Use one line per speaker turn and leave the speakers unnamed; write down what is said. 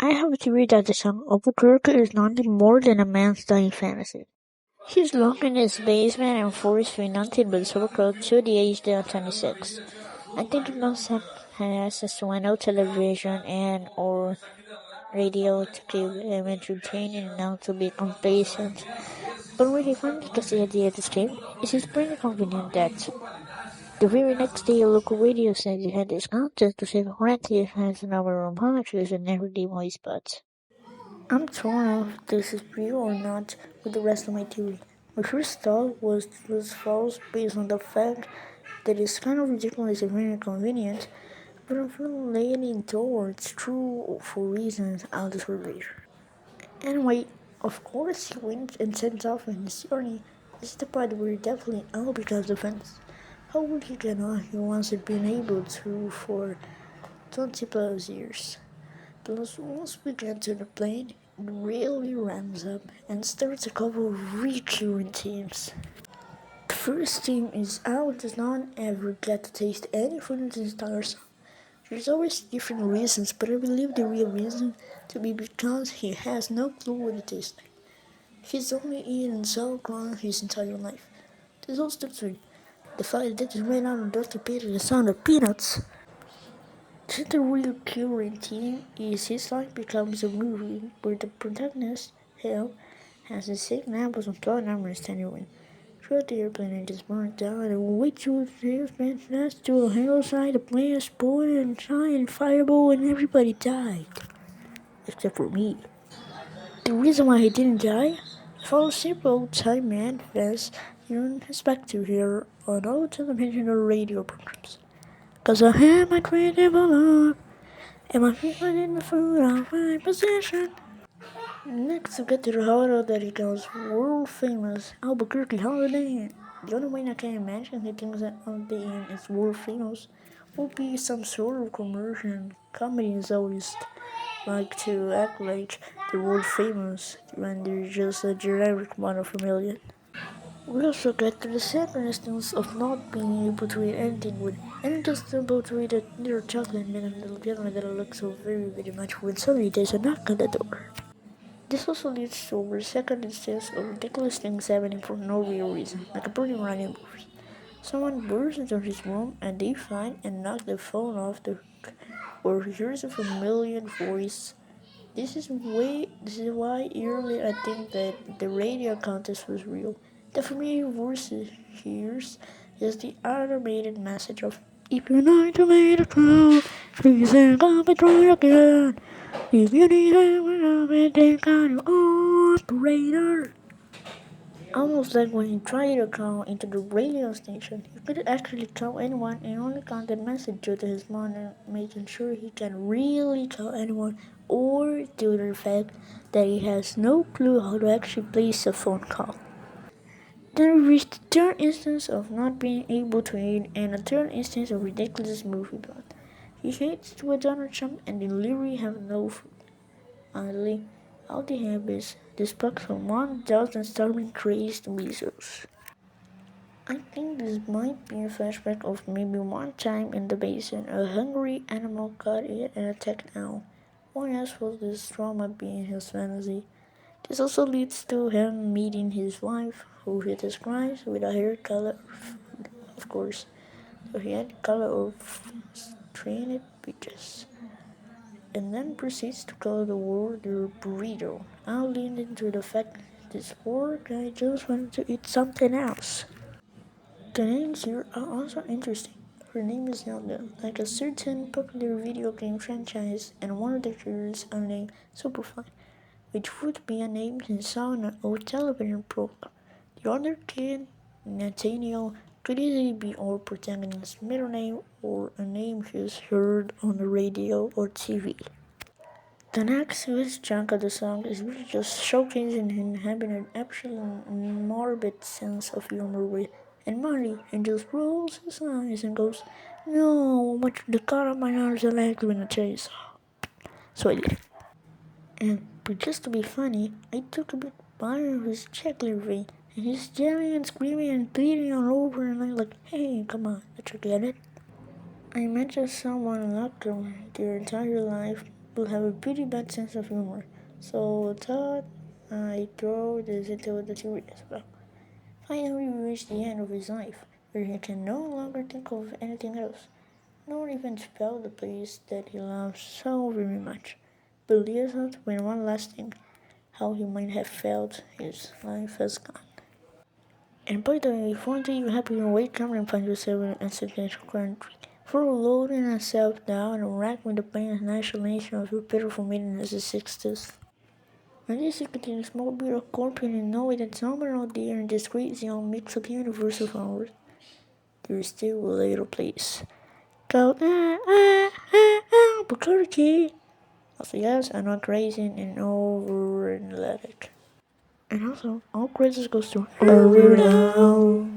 I have a theory that the song Albuquerque is nothing more than a man's dying fantasy. He's locked in his basement and forced to nothing but circle to the age of 26. I think he must have access to no television and or radio to keep him entertained and not to be complacent. But when he finally gets the idea to escape, it is pretty convenient that the very next day a local radio said he had this contest to save rent he has an hour room homeless and never demo his spots. I'm torn if this is real or not with the rest of my theory. My first thought was false based on the fact that it's kind of ridiculous and very inconvenient, but I'm feeling leaning towards true for reasons I'll describe later. Anyway, of course he wins and sends off in his journey. This is the part where definitely all becomes offense. How would he get on he once had been able to for 20 plus years? Plus, once we get to the plane, it really ramps up and starts a couple of recurring themes. The first theme is Al does not ever get to taste any food in the entire song. There's always different reasons, but I believe the real reason to be because he has no clue what it tastes like. He's only eaten sauerkraut his entire life. There's also the fact that it's made out of dirty Peter the sound of peanuts. The real current theme is his life becomes a movie where the protagonist, Hale, has the same apples and plot numbers genuine. Throughout the airplane it is burnt down and wait to the next to a hillside, the plane exploded and giant fireball and everybody died. Except for me. The reason why he didn't die? For simple time man fans you don't expect to hear on all television or radio programs. Cause I had my creative alone. And my feet in the food of my position. Next, we get to the hotel that he calls world famous Albuquerque Holiday Inn. The only way I can imagine he thinks that Holiday Inn is world famous would be some sort of commercial. Comedies always like to act like they're world famous when they're just a generic one of a million. We also get to the second instance of not being able to eat anything with and just able to eat a little chocolate and a little dinner that looks so very much when suddenly there's a knock on the door. This also leads to our second instance of ridiculous things happening for no real reason, like a burning running moves. Someone bursts into his room and they find and knock the phone off the hook, or hears a familiar voice. This is why earlier I think that the radio contest was real. The familiar voice he hears is the automated message of if you're not to make a call, please hang up and try again. If you need help, think on your operator. Almost like when you try to call into the radio station, he could actually call anyone and only count the message due to his monitor, making sure he can really call anyone, or due to the fact that he has no clue how to actually place a phone call. Then we reach the third instance of not being able to eat and a third instance of ridiculous movie plot. He hates to a Donald Trump and they literally have no food. Oddly, all they have is this box of 1,000 starving crazed weasels. I think this might be a flashback of maybe one time in the basin a hungry animal got it and attacked Al. Why else would this trauma be in his fantasy? This also leads to him meeting his wife, who he describes with a hair color of course. So he had the color of strained peaches. And then proceeds to call the world their burrito. I'll lean into the fact this poor guy just wanted to eat something else. The names here are also interesting. Her name is Zelda, like a certain popular video game franchise, and one of the characters are named Superfly, which would be a name he saw in an old television program. The other kid, Nathaniel, could easily be our protagonist's middle name or a name he's heard on the radio or TV. The next huge chunk of the song is really just showcasing him having an absolute morbid sense of humor with and Marty and just rolls his eyes and goes, no, but the cut of my arms are like when a chainsaw. So I did. But just to be funny, I took a big bite of his chocolate vein and he's yelling and screaming and pleading all over and I'm like, hey, come on, let's get it. I imagine someone locked their entire life but have a pretty bad sense of humor. So thought I throw this into the series as well. Finally, we reach the end of his life, where he can no longer think of anything else, nor even spell the place that he loves so very much. But leaves us with one last thing, how he might have felt his life has gone. And by the way, if one day you happen to wake up and find yourself in an accidental country, for loading yourself down and racked with the pain and isolation of your pitiful maiden as the 60s. And this is contain a small bit of scorpion and know that somewhere out there in this crazy old mix-up universe of ours, there is still a little place called Albuquerque. Also, yes, I'm not crazy and over athletic. And also, all credits goes to Every Now.